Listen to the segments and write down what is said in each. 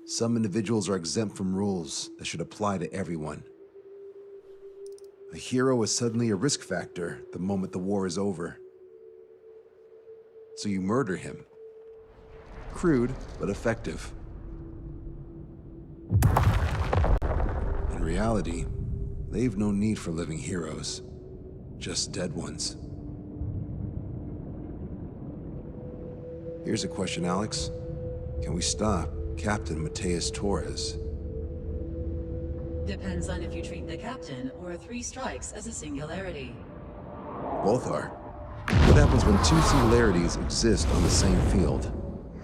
Some individuals are exempt from rules that should apply to everyone. A hero is suddenly a risk factor the moment the war is over. So you murder him. Crude, but effective. In reality, they've no need for living heroes, just dead ones. Here's a question, Alex. Can we stop Captain Mateus Torres? Depends on if you treat the captain or 3 strikes as a singularity. Both are. What happens when 2 singularities exist on the same field?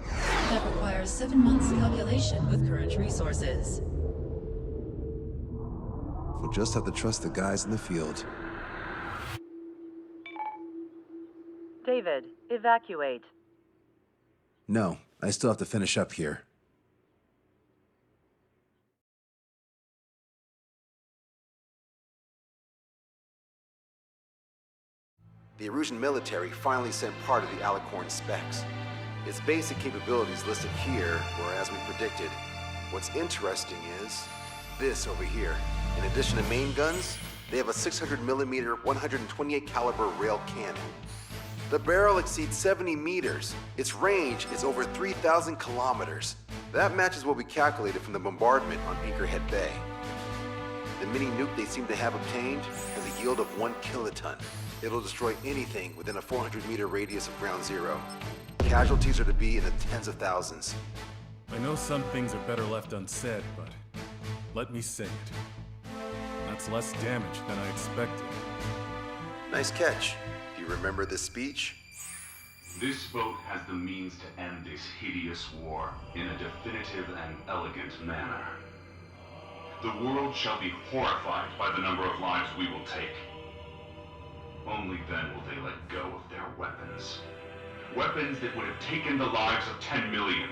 That requires 7 months calculation with current resources. We'll just have to trust the guys in the field. David, evacuate. No, I still have to finish up here. The Erusian military finally sent part of the Alicorn specs. Its basic capabilities listed here were as we predicted. What's interesting is this over here. In addition to main guns, they have a 600mm 128 caliber rail cannon. The barrel exceeds 70 meters. Its range is over 3,000 kilometers. That matches what we calculated from the bombardment on Anchorhead Bay. The mini nuke they seem to have obtained has a yield of 1 kiloton. It'll destroy anything within a 400-meter radius of ground zero. Casualties are to be in the tens of thousands. I know some things are better left unsaid, but let me say it. That's less damage than I expected. Nice catch. Do you remember this speech? This vote has the means to end this hideous war in a definitive and elegant manner. The world shall be horrified by the number of lives we will take. Only then will they let go of their weapons. Weapons that would have taken the lives of 10 million.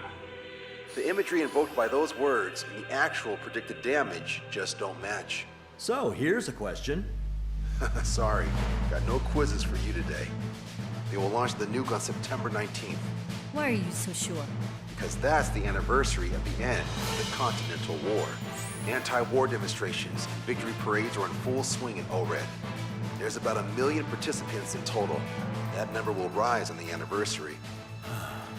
The imagery invoked by those words and the actual predicted damage just don't match. So, here's a question. Sorry, got no quizzes for you today. They will launch the nuke on September 19th. Why are you so sure? Because that's the anniversary of the end of the Continental War. Anti-war demonstrations and victory parades are in full swing in ORED. There's about 1 million participants in total. That number will rise on the anniversary.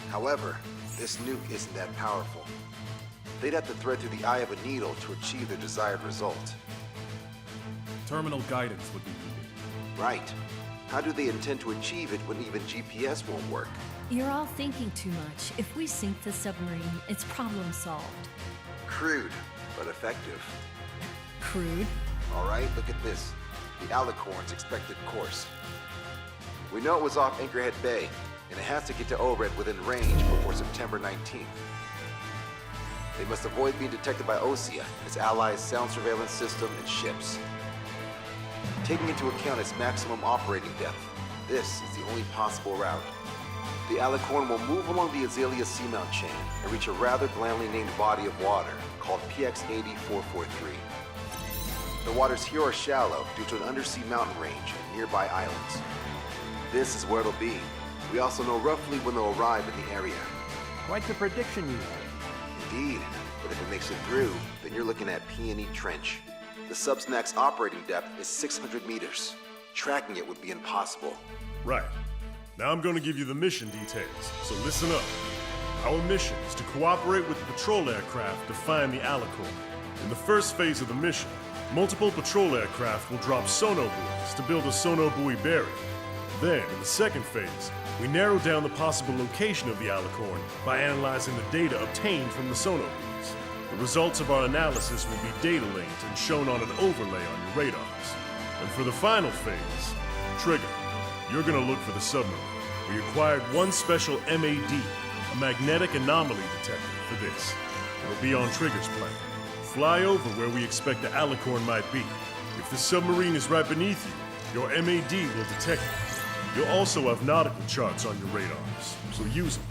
However, this nuke isn't that powerful. They'd have to thread through the eye of a needle to achieve their desired result. Terminal guidance would be needed. Right. How do they intend to achieve it when even GPS won't work? You're all thinking too much. If we sink the submarine, it's problem solved. Crude, but effective. Crude? All right, look at this. The Alicorn's expected course. We know it was off Anchorhead Bay, and it has to get to ORED within range before September 19th. They must avoid being detected by OSEA, its allies' sound surveillance system, and ships. Taking into account its maximum operating depth, this is the only possible route. The Alicorn will move along the Azalea seamount chain and reach a rather blandly named body of water called PX-80443. The waters here are shallow due to an undersea mountain range and nearby islands. This is where it'll be. We also know roughly when they'll arrive in the area. Quite the prediction you have. Indeed, but if it makes it through, then you're looking at P&E Trench. The Subsnac's operating depth is 600 meters. Tracking it would be impossible. Right. Now I'm going to give you the mission details, so listen up. Our mission is to cooperate with the patrol aircraft to find the Alicorn. In the first phase of the mission, multiple patrol aircraft will drop sono buoys to build a sono buoy barrier. Then, in the second phase, we narrow down the possible location of the Alicorn by analyzing the data obtained from the sono buoys. The results of our analysis will be data linked and shown on an overlay on your radars. And for the final phase, Trigger, you're gonna look for the submarine. We acquired one special MAD, a magnetic anomaly detector, for this. It'll be on Trigger's plane. Fly over where we expect the Alicorn might be. If the submarine is right beneath you, your MAD will detect it. You'll also have nautical charts on your radars, so use them.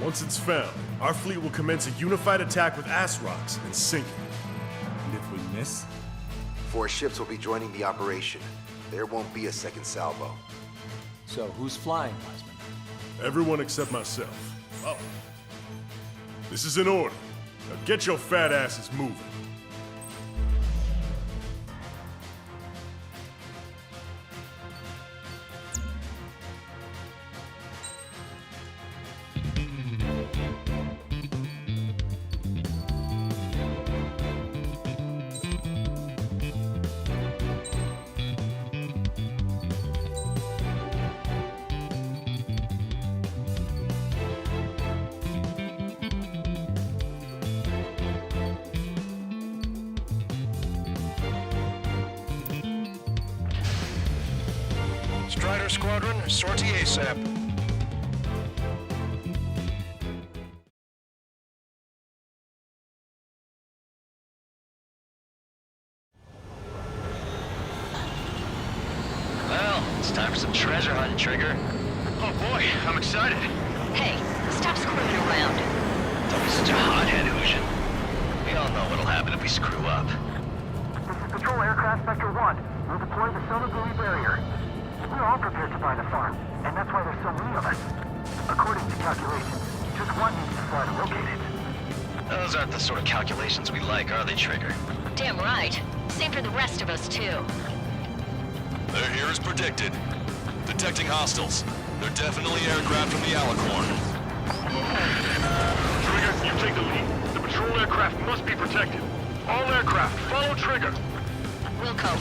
Once it's found, our fleet will commence a unified attack with ass rocks and sink it. And if we miss? 4 ships will be joining the operation. There won't be a second salvo. So, who's flying, Wiseman? Everyone except myself. Oh. This is in order. Now get your fat asses moving. Strider Squadron, sortie ASAP. Well, it's time for some treasure hunting, Trigger. Oh boy, I'm excited. Hey, stop screwing around. Don't be such a hothead, Ocean. We all know what'll happen if we screw up. This is Patrol Aircraft Sector 1. We'll deploy the sonar buoy barrier. We're all prepared to buy the farm, and that's why there's so many of us. According to calculations, just one needs to fly to locate it. Those aren't the sort of calculations we like, are they, Trigger? Damn right. Same for the rest of us, too. They're here as predicted. Detecting hostiles. They're definitely aircraft from the Alicorn. Trigger, you take the lead. The patrol aircraft must be protected. All aircraft, follow Trigger. Wilco.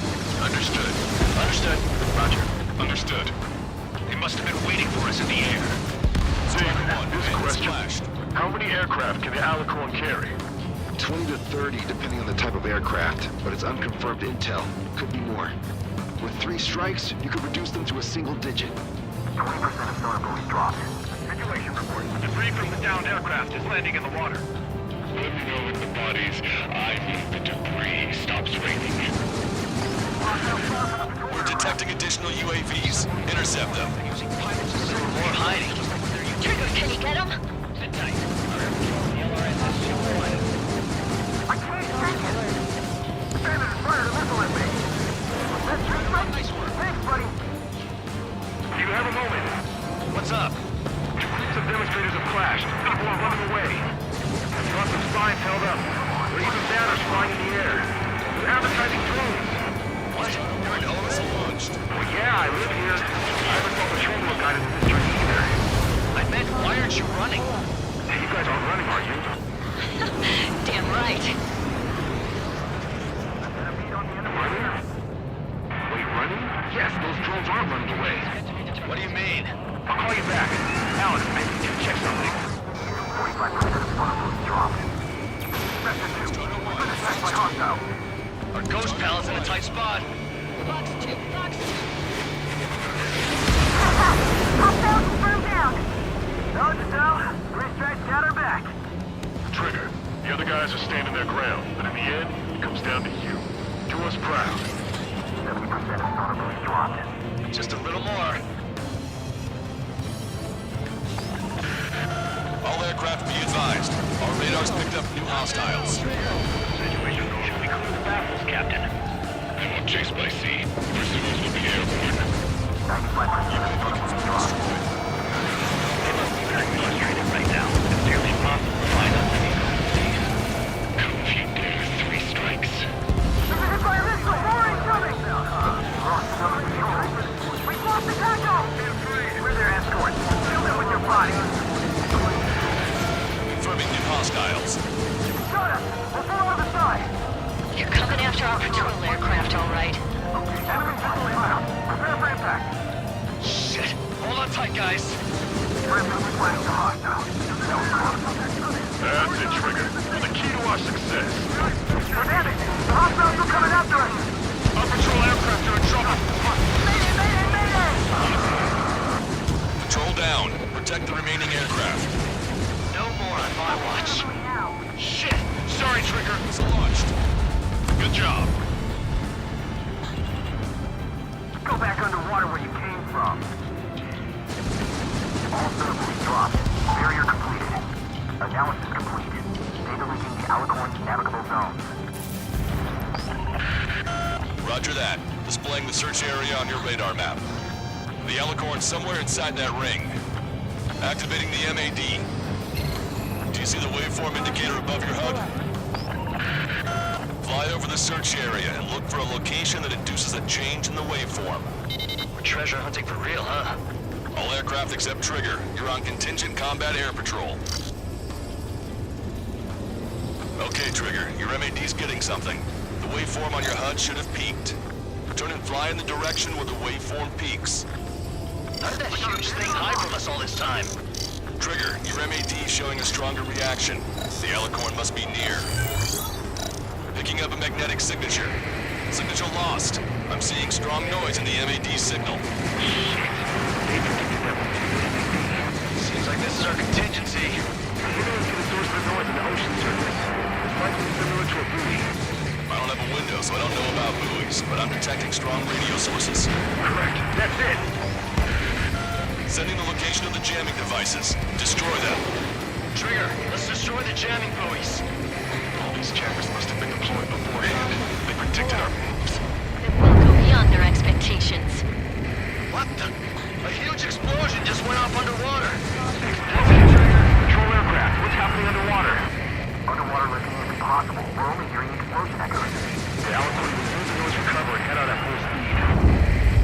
Understood. Understood. Roger. Understood. They must have been waiting for us in the air. David, this question. How many aircraft can the Alicorn carry? 20 to 30, depending on the type of aircraft, but it's unconfirmed intel. Could be more. With 3 strikes, you could reduce them to a single digit. 20% of sonar buoys dropped. Situation report. Debris from the downed aircraft is landing in the water. Let me know if the bodies, I mean the debris, stops raining. We're detecting additional UAVs. Intercept them. Using pirates as more hiding. Trigger, can you get him? Sit tight. I can't take it! Bandit is fired a missile at me! That's just right! Nice work. Thanks, buddy! Do you have a moment? What's up? Groups of demonstrators have clashed. People are running away. Lots of signs held up. There are even banners flying in the air. They're advertising drones. What? Drones launched. Well, yeah, I live here. I haven't saw patrol guided to this journey either. I meant, why aren't you running? Hey, you guys aren't running, are you? Damn right. Running? Wait, running? Yes, those drones are running away. What do you mean? I'll call you back. Alex, I need you to check something. 45% of sonar buoys dropped. Sector 2, we've been attacked by hostiles. Our ghost pal's in a tight spot. Box 2, box 2. Hostiles confirmed down! No, Giselle. 3 strikes got her back. Trigger, the other guys are standing their ground, but in the end, it comes down to you. Do us proud. 70% of sonar buoys dropped. Just a little more. All aircraft be advised. Our radars picked up new hostiles. Situation should we clear the baffles, Captain? I'm on chase by sea. Pursuers will be airborne. 95% of sonar buoys dropped. They must be very frustrated right now. It's nearly impossible to find us in these cold days. Come if you dare, 3 strikes. We've been hit by a missile! More incoming! Lost another patrol. We've lost the taco! We're their escort. Kill them with your body. Confirming new hostiles. Got us! We'll pull over the side! You're coming after our patrol aircraft, all right. Enemy missile inbound. Prepare for impact. Shit! Hold on tight, guys. Friendly request to hostile. That's it, Trigger. You're the key to our success. Bandit! The hostiles are coming after us! Our patrol aircraft are in trouble. Mayday! Mayday! Mayday! Patrol down. Protect the remaining aircraft. No more on my watch. Shit! Sorry, Trigger. It's launched. Good job. Go back underwater where you came from. All servers dropped. Barrier completed. Analysis complete. Data linking the Alicorn's navigable zones. Roger that. Displaying the search area on your radar map. The Alicorn's somewhere inside that ring. Activating the MAD. Do you see the waveform indicator above your HUD? search area and look for a location that induces a change in the waveform. We're treasure hunting for real, huh? All aircraft except Trigger, you're on contingent combat air patrol. Okay, Trigger, your MAD's getting something. The waveform on your HUD should have peaked. Turn and fly in the direction where the waveform peaks. How did that huge thing hide from us all this time? Trigger, your MAD's showing a stronger reaction. The Alicorn must be near. Picking up a magnetic signature. Signature lost. I'm seeing strong noise in the MAD signal. Seems like this is our contingency. Maybe let's get a source of the noise in the ocean surface. It's likely similar to a buoy. I don't have a window, so I don't know about buoys, but I'm detecting strong radio sources. Correct. That's it. Sending the location of the jamming devices. Destroy them. Trigger, let's destroy the jamming buoys. All these jammers must have been deployed beforehand. They predicted our moves. It will go beyond their expectations. What the? A huge explosion just went off underwater. Control aircraft. What's happening underwater? Underwater listening is impossible. We're only hearing explosion echoes. The Alicorn will use the noise recover and head out at full speed.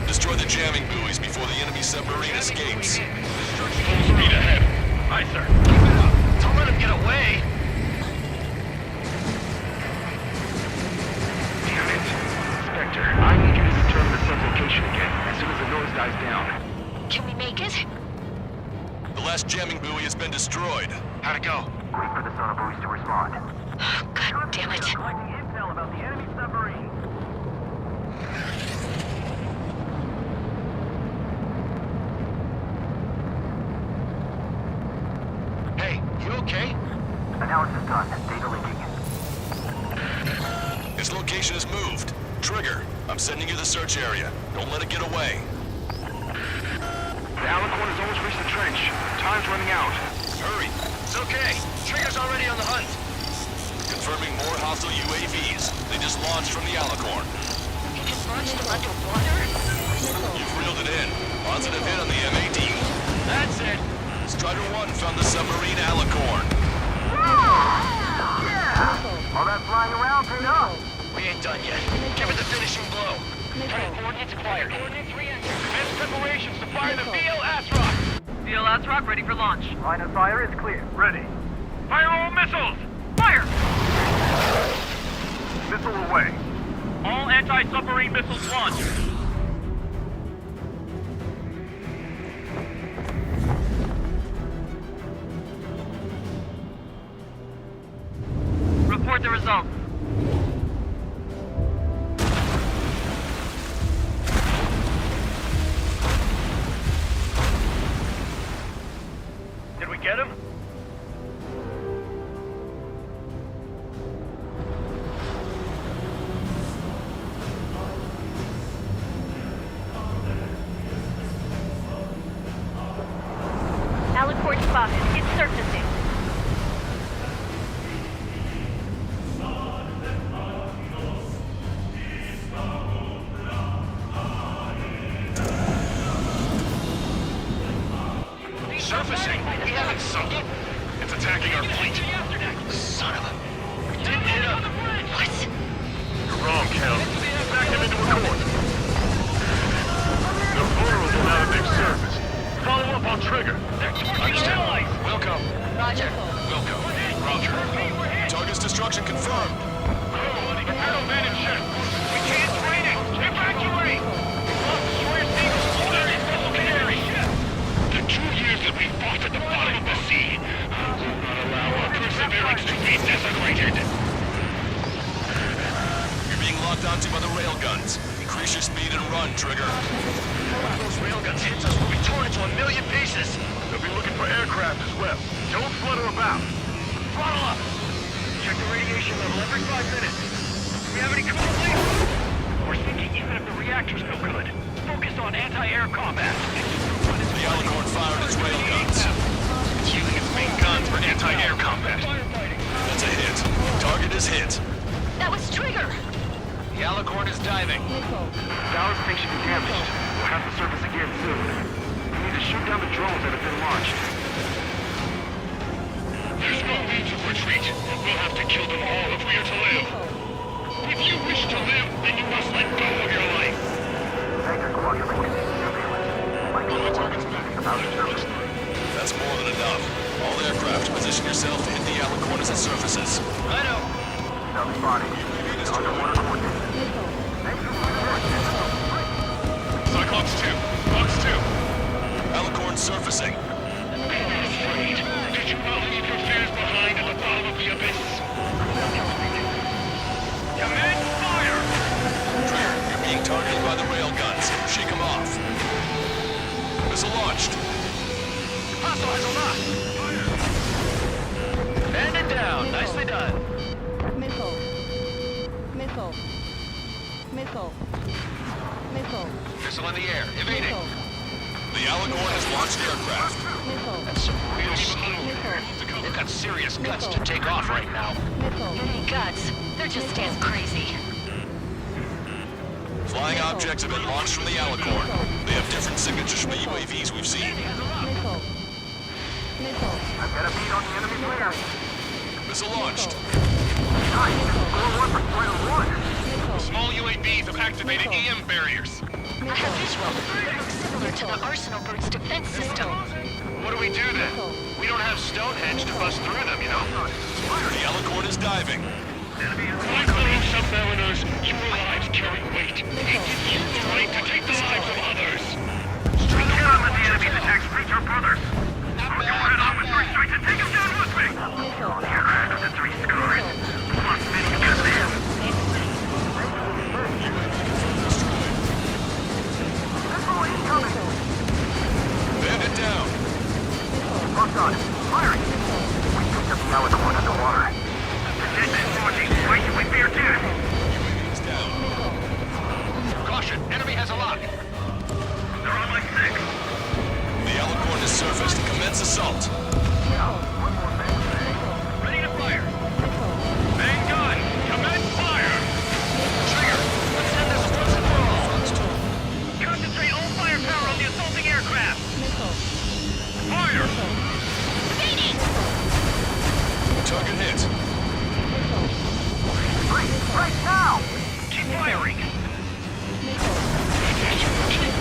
Destroy the jamming buoys before the enemy submarine escapes. Full speed ahead. Aye, sir. Keep it up. Don't let him get away. Damn it. Spectre, I need you to determine the sun's location again as soon as the noise dies down. Can we make it? The last jamming buoy has been destroyed. How'd it go? Wait for the sonar buoys to respond. Oh, God damn it. Collecting intel about the enemy submarine. Hey, you okay? Analysis done. Data linking. Its location is moved. Trigger, I'm sending you the search area. Don't let it get away. The Alicorn has almost reached the trench. Time's running out. Hurry. It's okay. Trigger's already on the hunt. Confirming more hostile UAVs. They just launched from the Alicorn. You can launch them underwater? You've reeled it in. Positive hit on the MAD. That's it. Strider 1 found the submarine Alicorn. All that flying around paid off. We ain't done yet. Give it the finishing blow. Coordinates acquired. Commence preparations to fire the VLS rock. VLS rock ready for launch. Line of fire is clear. Ready. Fire all missiles! Fire! Missile away. All anti-submarine missiles launched. Report the results. Did we get him? Alicorn spotted. It's surfacing. Surfacing? We haven't sunk it. It's attacking our fleet. Son of a... We didn't hit him. What? You're wrong, Kel. Back him into a course. They're vulnerable now that they've surfaced. Follow up on Trigger. Understand. Wilco. Roger. Wilco. Roger. Target's destruction confirmed. Imperial Vantage ship. We can't train it. Evacuate. Destroyer Seagulls loaded in military. The 2 years that we fought at the bottom of the sea will not allow our perseverance to be desecrated. You're being locked onto by the railguns. Increase your speed and run, Trigger. Those railguns hit us, we'll be torn into a million pieces. They'll be looking for aircraft as well. Don't flutter about. Throttle up. Check the radiation level every 5 minutes. Do we have any cool things? We're thinking even if the reactor's no good. Focus on anti-air combat. The Alicorn fired its railguns. It's using its main guns for anti-air combat. That's a hit. Target is hit. That was Trigger. The Alicorn is diving. Ballast tank should be damaged. We'll have to surface again soon. We need to shoot down the drones that have been launched. There's no need to retreat. We'll have to kill them all if we are to live. If you as it surfaces. Righto. South spotting. Underwater coordinates. Cyclops 2. Fox 2. Alicorn surfacing. Afraid. Did you not leave your fears behind at the bottom of the abyss? Command fire! Trigger, you're being targeted by the railguns. Shake them off. Missile launched. Hostile has a lock. Fire! Bandit down. Nicely done. Missile. Missile. Missile. Missile. Missile in the air. Evading. Missile. The Alicorn has launched aircraft. Missile. That's some real speed. Missile. They've got serious guts to take off right now. Missile. Guts. They're just damn crazy. Flying objects have been launched from the Alicorn. They have different signatures from the UAVs we've seen. Missile. Missile. I've got a beat on the enemy player. Missile launched. Nice. Score one for Flight 1. Small UAVs have activated EM barriers. I have visual. It looks similar to the Arsenal Bird's defense system. What do we do then? We don't have Stonehenge to bust through them, you know. The Alicorn is diving. My fellow submariners, your lives carry weight. It gives you the right to take the lives of others. Strike down when the enemy's attacks reach our brothers. I'll go head on with 3 strikes and take them down with me. The 3 scores. Plus many against them. Bandit down. Locked on. Firing. We picked up the Alicorn underwater. Why should we fear death? It's down. Caution, enemy has a lock. They're on my 6. The Alicorn has surfaced. Commence assault. Ready to fire. Main gun, commence fire. Trigger, let's end this once and for all. Concentrate all firepower on the assaulting aircraft. Fire. Target hit. Right now! Keep firing. Keep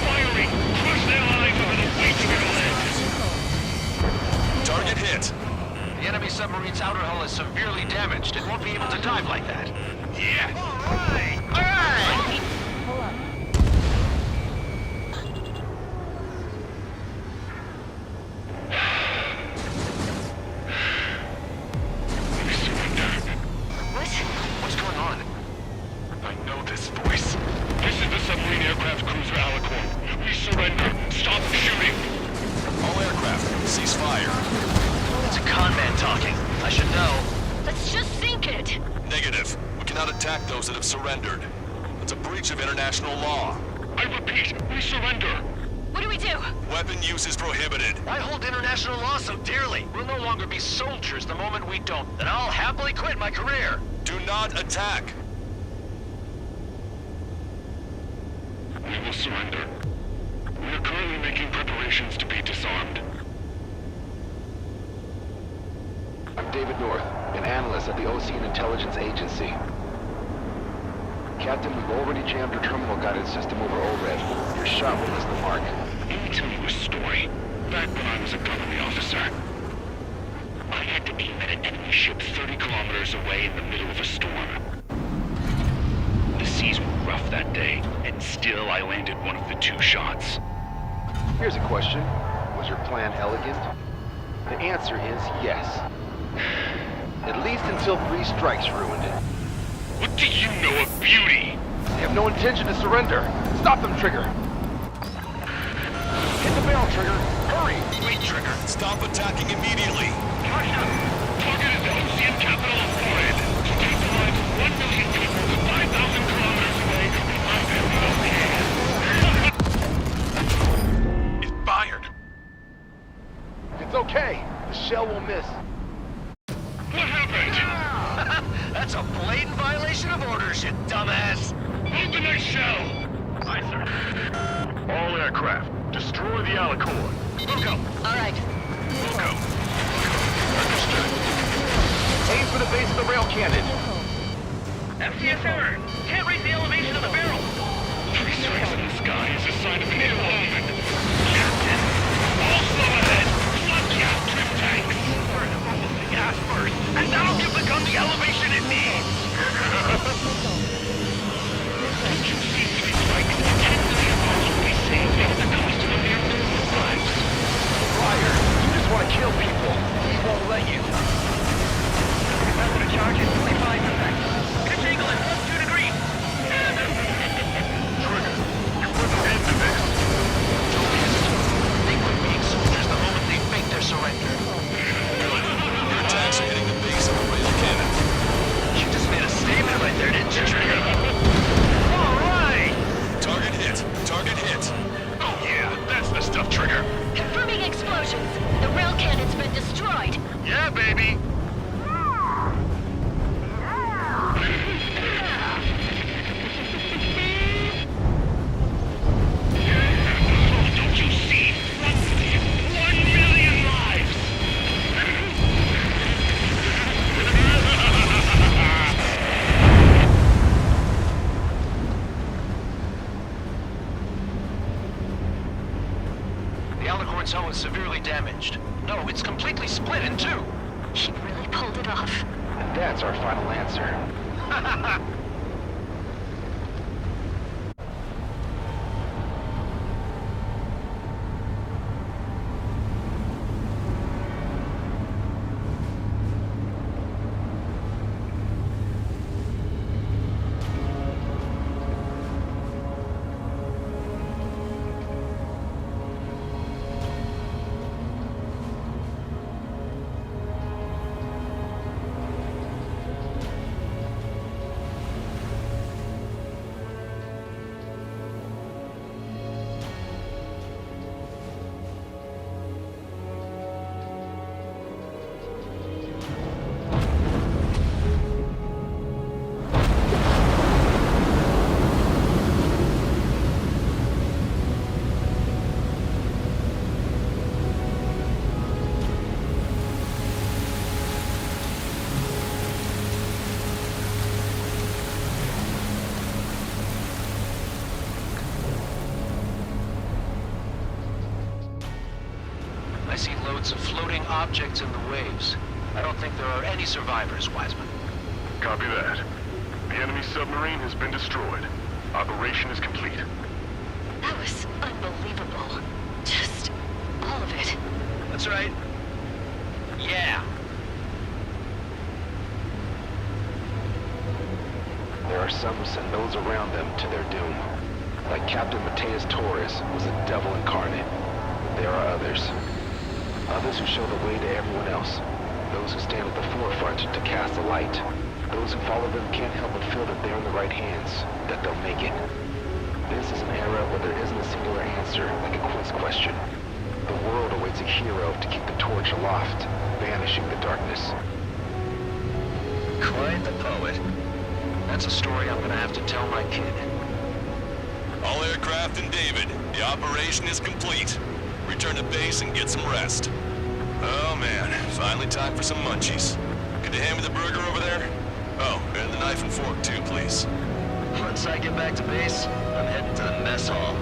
firing. Crush their lives over the weight of your legs. Target hit. The enemy submarine's outer hull is severely damaged. It won't be able to dive like that. Yeah. All right. All right. Pull up. What's going on? I know this voice. This is the submarine aircraft cruiser Alicorn. We surrender. Stop shooting. All aircraft, cease fire. It's a con man talking. I should know. Let's just sink it. Negative. We cannot attack those that have surrendered. It's a breach of international law. I repeat, we surrender. What do we do? Weapon use is prohibited. I hold international law so dearly. We'll no longer be soldiers the moment we don't. Then I'll happily quit my career. Do not attack. We will surrender. We are currently making preparations to be disarmed. I'm David North, an analyst at the Ocean Intelligence Agency. Captain, we've already jammed your terminal guidance system over ORED. Your shot will miss the mark. Let me tell you a story. Back when I was a government officer, I had to aim at an enemy ship 30 kilometers away in the middle of a storm. The seas were rough that day, and still I landed one of the 2 shots. Here's a question. Was your plan elegant? The answer is yes. At least until 3 strikes ruined it. What do you know of beauty? They have no intention to surrender. Stop them, Trigger. Hit the barrel, Trigger. Hurry! Wait, Trigger. Stop attacking immediately. Caution! Target is the ocean capital of Florida. To take the lives of 1 million people 5,000 kilometers away from my family. It's fired. It's okay. The shell will miss. What happened? That's a blatant violation of orders, you dumbass. Load the next shell. Aye, sir. All aircraft, destroy the Alicorn. Loco. All right. Loco. Understood. Aim for the base of the rail cannon. FCS error. Can't reach the elevation of the barrel. 3 strikes in the sky is a sign of an ill omen. Captain, all slow ahead. Plug out trim tanks. We're almost the gas pass first, and that'll give the gun the elevation it needs. Don't you see, Spike? 10 million lives will be saved at the cost of a mere million lives. Liar, you just want to kill people. We won't let you. Capacity charge is 25%. Pitch angle is +2 degrees. Trigger, you put an end to this. They quit being soldiers the moment they fake their surrender. Your attacks are hitting the base of the rail cannon. You just made a statement right there, didn't you, Trigger? All right. Target hit. Target hit. Oh yeah, that's the stuff, Trigger. Confirming explosions. The rail cannon's been destroyed. Yeah, baby. Don't you see? 1 million lives! The Alicorn's hull is severely damaged. No, it's completely split in two. He really pulled it off. And that's our final answer. I see loads of floating objects in the waves. I don't think there are any survivors, Wiseman. Copy that. The enemy submarine has been destroyed. Operation is complete. That was unbelievable. Just all of it. That's right. Yeah. There are some who send those around them to their doom. Like Captain Mateus Torres was a devil incarnate. There are others. Others who show the way to everyone else. Those who stand at the forefront to cast a light. Those who follow them can't help but feel that they're in the right hands, that they'll make it. This is an era where there isn't a singular answer, like a quiz question. The world awaits a hero to keep the torch aloft, banishing the darkness. Quite the poet. That's a story I'm gonna have to tell my kid. All aircraft in David. The operation is complete. Return to base and get some rest. Oh man, finally time for some munchies. Could you hand me the burger over there? Oh, and the knife and fork too, please. Once I get back to base, I'm heading to the mess hall.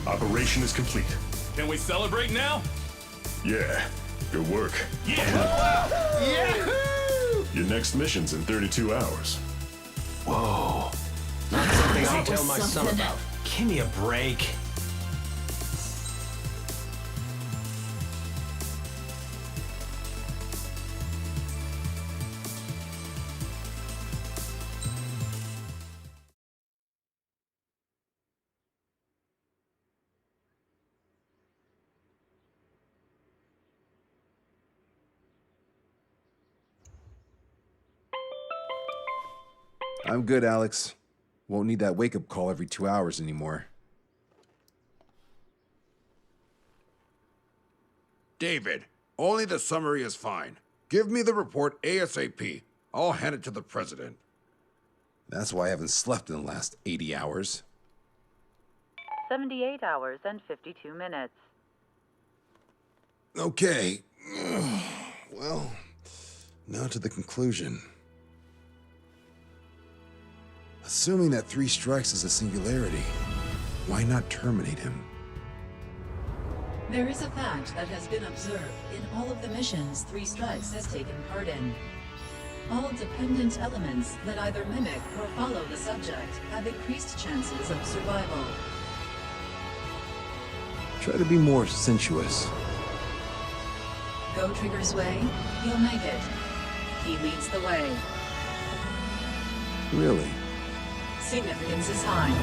Operation is complete. Can we celebrate now? Yeah, good work. Yeah! Yahoo! Your next mission's in 32 hours. Whoa. Not something I'll That was tell my son something. about. Give me a break. I'm good, Alex. Won't need that wake-up call every 2 hours anymore. David, only the summary is fine. Give me the report ASAP. I'll hand it to the president. That's why I haven't slept in the last 80 hours. 78 hours and 52 minutes. Okay. Well, now to the conclusion. Assuming that 3 strikes is a singularity, why not terminate him? There is a fact that has been observed in all of the missions 3 Strikes has taken part in. All dependent elements that either mimic or follow the subject have increased chances of survival. Try to be more sensuous. Go Trigger's way, he'll make it. He leads the way. Really? Significance is high.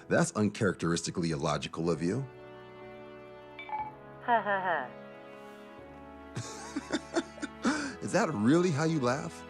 That's uncharacteristically illogical of you. Ha ha ha. Is that really how you laugh?